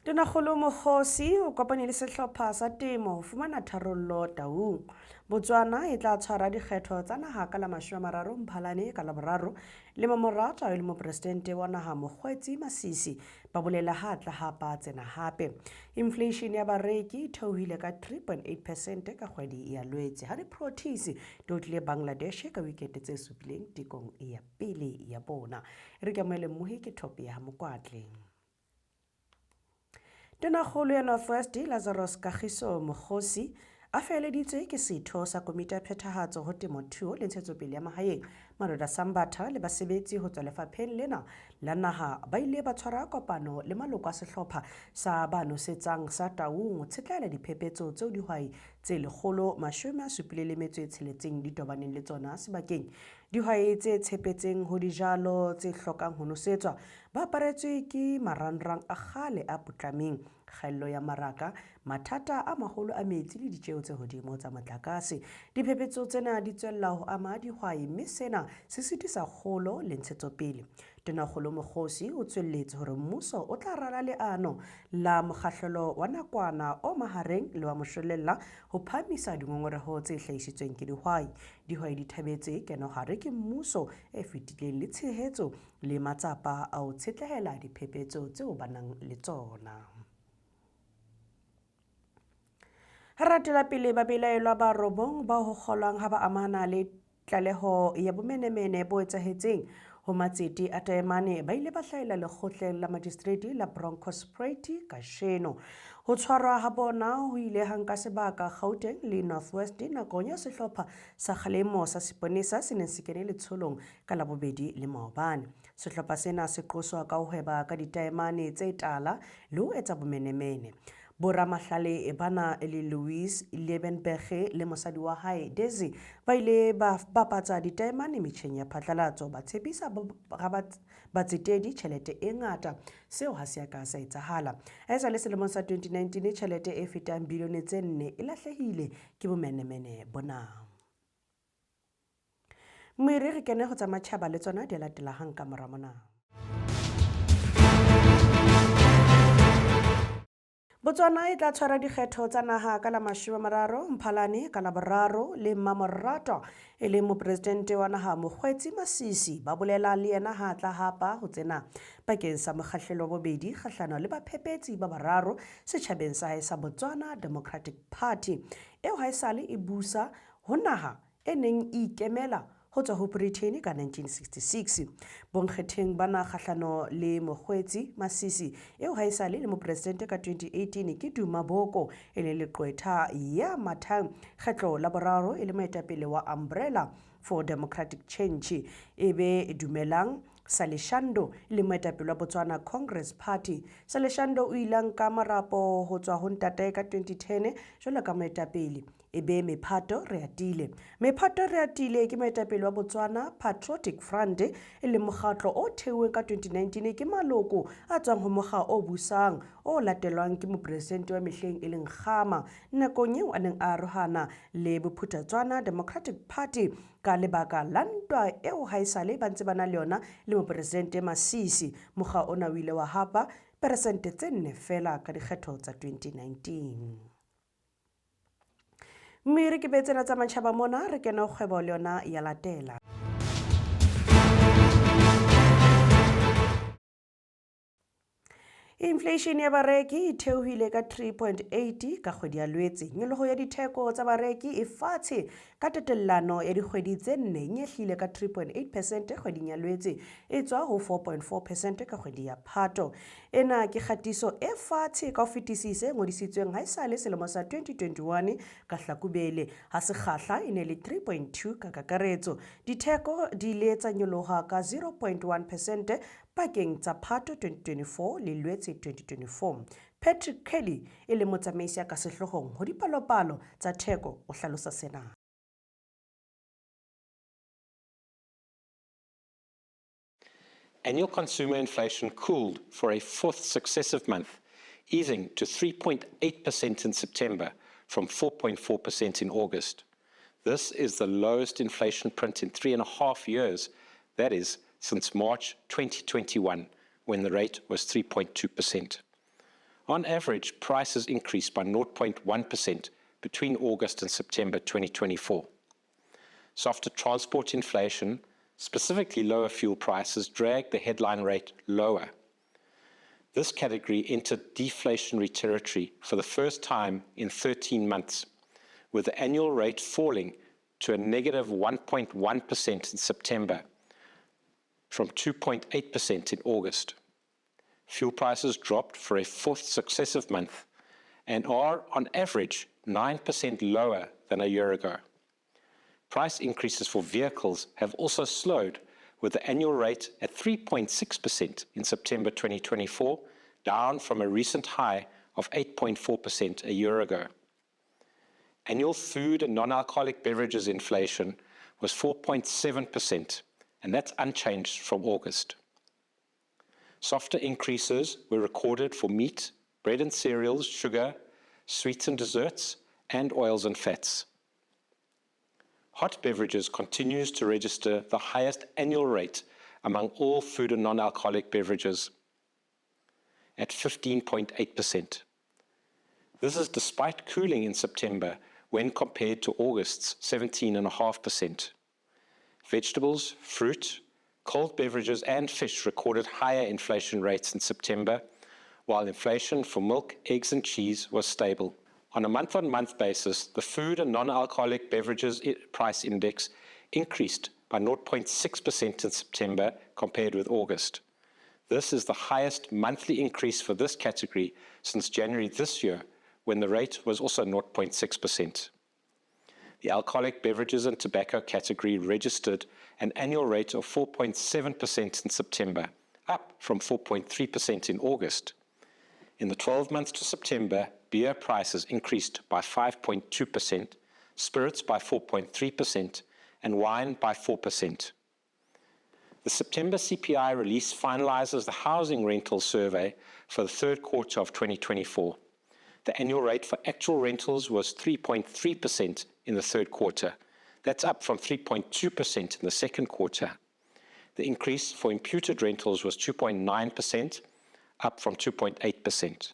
Tonakgolo Mokgosi o kopane le sehlopha sa temo ho fumana tharollo taung. Botswana etla tshwara dikgetho tsa naha ka la 30 Mphalane ka laboraro le mamoratwa le mopresidente wa naha Mokgweetsi Masisi ba bolela ha tla hapa tsena hape. Inflation ya bareki e theohile ka 3.8% ka kgwedi ya Lwetse ha di-Proteas di otlile Bangladesh ka wicket tse supileng tekong ya pele ya bona. Re ke moelemmohi ke Proteas Mokoatle. Tonakgolo ya Northwest Tonakgolo Mokgosi a feleditswe ke setho sa komiti ya phethahatso ho temothuo le ntshetsopele ya mahaeng Madoda Sambatha le basebetsi ho tswa lefapheng lena la naha ba ile ba tshwara kopano le maloko a sehlopha sa ba nosetsang sa taung ho tshetlela diphephetso tseo dihwai tse 176 di tobaneng le tsona sebakeng. Dihwai tse tshepetseng ho dijalo tse hlokang ho nosetswa ba aparetswe ke marangrang a kgale a putlameng, kgaello ya maraka, mathata a maholo a metsi le ditjeo tse hodimo tsa motlakase. Diphephetso tsena di tswella ho ama dihwai mme sena se sitisa kgolo le ntshetsopele. Tonakgolo Mokgosi o tswelletse hore mmuso o tla rala leano la mokgahlelo wa nakwana o mahareng le wa moshwelella ho phamisa dingongoreho tse hlahisitsweng ke dihwai. Dihwai di thabetse kenohare ke mmuso e fetileng le tshehetso le matsapa a ho tshetlehela diphephetso tseo ba nang le tsona. Ratela pele Babelaelwa ba robong ba ho kgolwang ha ba amana le tlaleho ya bomenemene bo etsahetseng ho matsete a taemane ba ile ba hlahella lekgotleng la magistrate la Bronkhortspruit kasheno. Ho tshwarwa ha bona ho ile hanka sebaka Gauteng le Northwest nakong ya sehlopha sa kgalemo sa seponesa se neng se kene letsholong ka Labobedi le maobane. Sehlopha sena se qoswa ka ho hweba ka ditaemane tse tala le ho etsa bomenemene. Boramahlale bana le Louis Lebenberge le mosadi wa hae Desi ba ile ba bapatsa ditaemane metjheng ya phatlalatso ba tshepisa batsetedi tjhelete e ngata, seo ha se ka sa etsahala. Haesale selemong sa 2019 tjhelete e fetang bilione tse 4 e lahlehile ke bomenemene bona. Mmiri re kene ho tsa matjhaba le tsona di latela hang ka mora mona. Botswana e tla tshwara dikgetho tsa naha ka la 30 Mphalane ka laboraro le mamoratwa e le mopresidente wa naha Mokgweetsi Masisi ba bolela le yena ha tla hapa ho tsena bakeng sa mokgahlelo bobedi kgahlano le baphephetsi ba bararo setjhabeng sa hae sa Botswana Democratic Party eo haesale e busa ho naha e neng e ikemela ho tswa ho Britain ka 1966. Bonkgetheng bana kgahlano le Mokgweetsi Masisi eo haesale le mopresidente ka 2018 ke Duma Boko e le leqwetha ya mathang kgetlo laboraro e le moetapele wa Umbrella for Democratic Change e be dumelang Saleshando le moetapele wa Botswana Congress Party. Saleshando o ilang ka marapo ho tswa ho ntate ka 2010 jwalo ka moetapele ebe Mephato Rethabile ke moetapele wa Botswana Patriotic Front e le mokgatlo o theuweng ka 2019 ke maloko a tswang ho mokga o busang o latelwang ke mopresidente wa mehleng e leng Khama nakong eo a neng a arohana le Bophuthatswana Democratic Party ka lebaka la ntwa eo haesale ba ntse ba na le yona le mopresidente Masisi. Mokga ona o ile wa hapa peresente tse 4 fela ka dikgetho tsa 2019. Mmiri ke betsena tsa matjhaba mona re kena kgwebo le yona ya latela. Inflation ya bareki e theohile ka 3.8 ka kgwedi ya Lwetse. Nyoloho ya ditheko tsa bareki e fatshe ka tetellano ya dikgwedi tse 4 nyehlile ka 3.8% kgweding ya Lwetse e tswa ho 4.4% ka kgwedi ya Phato. Ena ke kgatiso e fatshe ka ho fetisisa ngodisitsweng haesale selemo sa 2021 ka Hlakubele ha sekgahla e ne le 3.2 ka kakaretso. Ditheko di ile tsa nyoloha ka 0.1% pakeng tsa Phato 2024 le Lwetse 2024. Patrick Kelly e le motsamaisi ka sehlohong ho dipalopalo tsa theko o hlalosa sena. Annual consumer inflation cooled for a fourth successive month, easing to 3.8% in September from 4.4% in August. This is the lowest inflation print in 3.5 years, that is, since March 2021, when the rate was 3.2%. On average, prices increased by 0.1% between August and September 2024. Softer transport inflation, specifically lower fuel prices, dragged the headline rate lower. This category entered deflationary territory for the first time in 13 months, with the annual rate falling to a negative 1.1% in September from 2.8% in August. Fuel prices dropped for a fourth successive month and are, on average, 9% lower than a year ago. Price increases for vehicles have also slowed, with the annual rate at 3.6% in September 2024, down from a recent high of 8.4% a year ago. Annual food and non-alcoholic beverages inflation was 4.7%, and that's unchanged from August. Softer increases were recorded for meat, bread and cereals, sugar, sweets and desserts, and oils and fats. Hot beverages continues to register the highest annual rate among all food and non-alcoholic beverages at 15.8%. This is despite cooling in September when compared to August's 17.5%. Vegetables, fruit, cold beverages and fish recorded higher inflation rates in September, while inflation for milk, eggs and cheese was stable. On a month-on-month basis, the food and non-alcoholic beverages price index increased by 0.6% in September compared with August. This is the highest monthly increase for this category since January this year, when the rate was also 0.6%. The alcoholic beverages and tobacco category registered an annual rate of 4.7% in September, up from 4.3% in August. In the 12 months to September, beer prices increased by 5.2%, spirits by 4.3%, and wine by 4%. The September CPI release finalizes the housing rental survey for the third quarter of 2024. The annual rate for actual rentals was 3.3% in the third quarter. That's up from 3.2% in the second quarter. The increase for imputed rentals was 2.9%, up from 2.8%.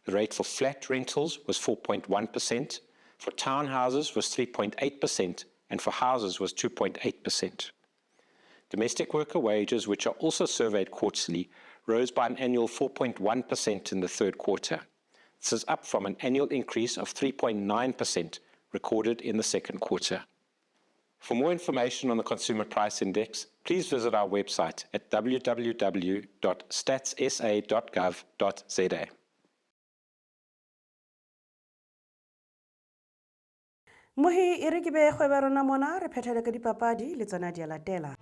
The rate for flat rentals was 4.1%, for townhouses was 3.8%, and for houses was 2.8%. Domestic worker wages, which are also surveyed quarterly, rose by an annual 4.1% in the third quarter. This is up from an annual increase of 3.9% recorded in the second quarter. For more information on the Consumer Price Index, please visit our website at www.statsa.gov.za. Mohi e re ke be kgwebo rona mona re phethele ka dipapadi le tsona di a latela.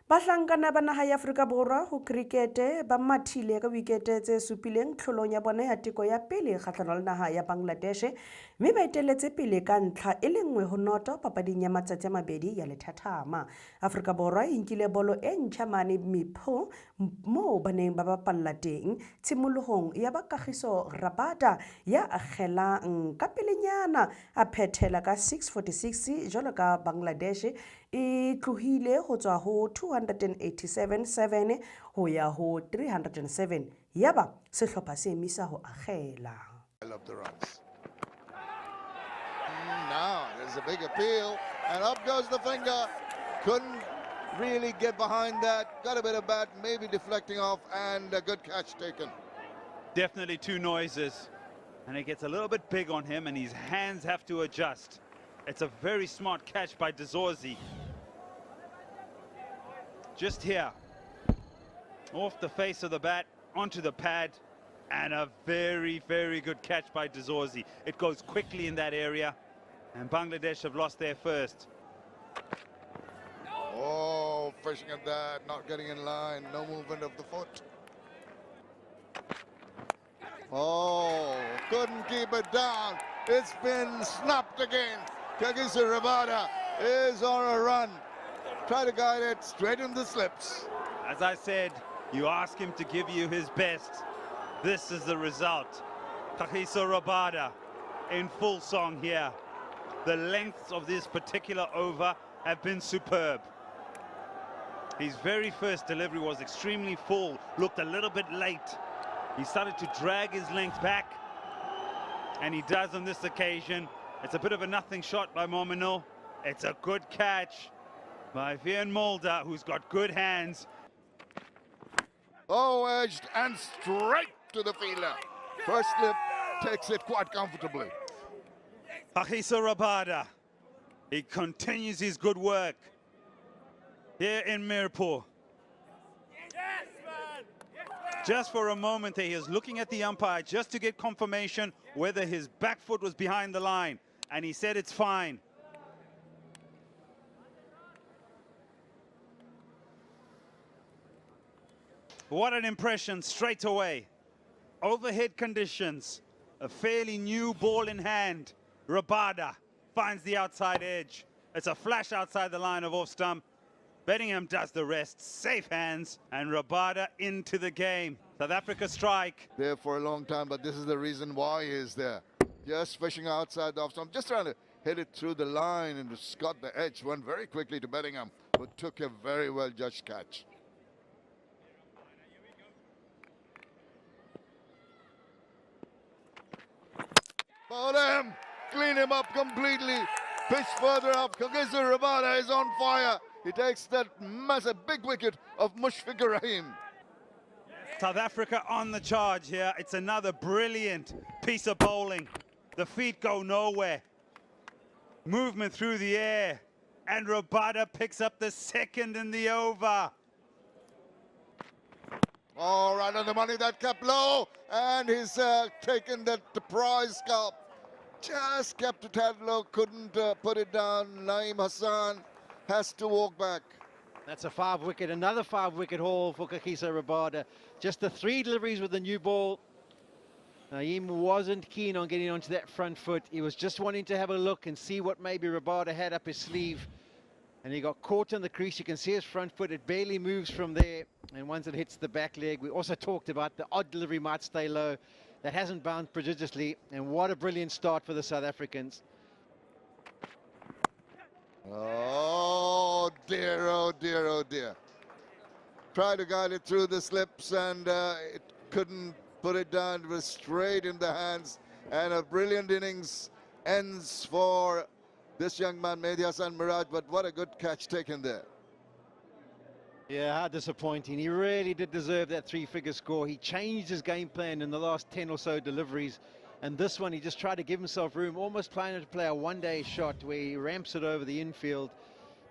Bahlankana ba naha ya Afrika Borwa ho krikete ba mathile ka wicket tse supileng tlholong ya bona ya teko ya pele kgahlano le naha ya Bangladesh, mme ba eteletse pele ka ntlha e le nngwe ho noto papading ya matsatsi a mabedi ya lethathama. Afrika Borwa e nkile bolo e ntjha mane Mipho moo ba neng ba bapalla teng tshimolohong ya ba Kagiso Rabada ya akgelang ka pelenyana a phethela ka 6:46 jwalo ka Bangladesh e tlohile ho tswa ho 287-7 ho ya ho 307 yaba sehlopha se emisa ho akgela. I love the runs. Now there's a big appeal and up goes the finger. Couldn't really get behind that. Got a bit of bat, maybe deflecting off, and a good catch taken. Definitely two noises, and it gets a little bit big on him and his hands have to adjust. It's a very smart catch by Dizorzi. Just here, off the face of the bat, onto the pad, and a very, very good catch by Dizorzi. It goes quickly in that area, and Bangladesh have lost their first. Oh, fishing at that, not getting in line, no movement of the foot. Oh, couldn't keep it down. It's been snapped again. Kagiso Rabada is on a run. Try to guide it straight in the slips. As I said, you ask him to give you his best. This is the result. Kagiso Rabada in full song here. The lengths of this particular over have been superb. His very first delivery was extremely full, looked a little bit late. He started to drag his length back, and he does on this occasion. It's a bit of a nothing shot by Momino. It's a good catch by Vian Mulder, who's got good hands. Oh, edged and straight to the fielder. First slip takes it quite comfortably. Kagiso Rabada, he continues his good work here in Mirpur. Just for a moment there, he is looking at the umpire just to get confirmation whether his back foot was behind the line, and he said it's fine. What an impression straight away. Overhead conditions, a fairly new ball in hand. Rabada finds the outside edge. It's a flash outside the line of off stump. Bedingham does the rest. Safe hands, and Rabada into the game. South Africa strike. There for a long time, but this is the reason why he is there. Just fishing outside the off stump, just trying to hit it through the line, and got the edge. Went very quickly to Bedingham, who took a very well judged catch. Bowled him, clean him up completely. Pitch further up. Kagiso Rabada is on fire. He takes that massive big wicket of Mushfiqur Rahim. South Africa on the charge here. It's another brilliant piece of bowling. The feet go nowhere. Movement through the air. And Rabada picks up the second in the over. All right, on the money, that kept low. And he's taken the prize scalp. Just kept a tad low, couldn't put it down. Naeem Hassan has to walk back. That's a 5-wicket, another 5-wicket haul for Kagiso Rabada. Just the 3 deliveries with the new ball. Naeem wasn't keen on getting onto that front foot. He was just wanting to have a look and see what maybe Rabada had up his sleeve. And he got caught in the crease. You can see his front foot. It barely moves from there. And once it hits the back leg, we also talked about the odd delivery might stay low. That hasn't bounced prodigiously. And what a brilliant start for the South Africans. Oh dear, oh dear, oh dear. Tried to guide it through the slips, and it couldn't put it down. It was straight in the hands, and a brilliant innings ends for this young man, Mehdi Hassan Miraj. But what a good catch taken there. Yeah, how disappointing. He really did deserve that 3-figure score. He changed his game plan in the last 10 or so deliveries. And this one, he just tried to give himself room, almost planning to play a one-day shot where he ramps it over the infield.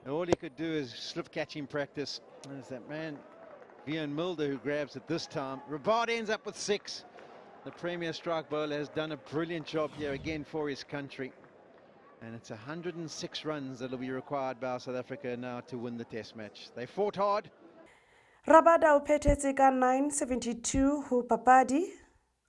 And all he could do is slip catching practice. There's that man, Vian Mulder, who grabs it this time. Rabada ends up with 6. The premier strike bowler has done a brilliant job here again for his country. And it's 106 runs that will be required by South Africa now to win the test match. They fought hard. Rabada o phethetse ka 972 ho papadi.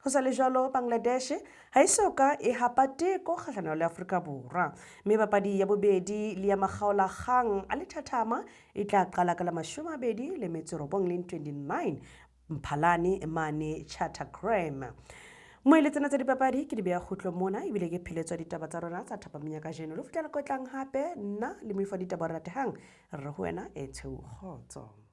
Ho sa le jwalo Bangladesh ha isoka e hapa teko kgahlano le Afrika Borwa. Mme papadi ya bobedi le ya makgaolakgang a lethathama e tla qala ka la 29 Mphalane mane Chattergram. Moeletsana tsa dipapadi ke di beya khutlo mona ebile ke pheletswa ditaba tsa rona tsa thapamenya ka jeno. Lo fitla le kotlang hape nna le moifa ditaba ratehang re ho wena e theohetse.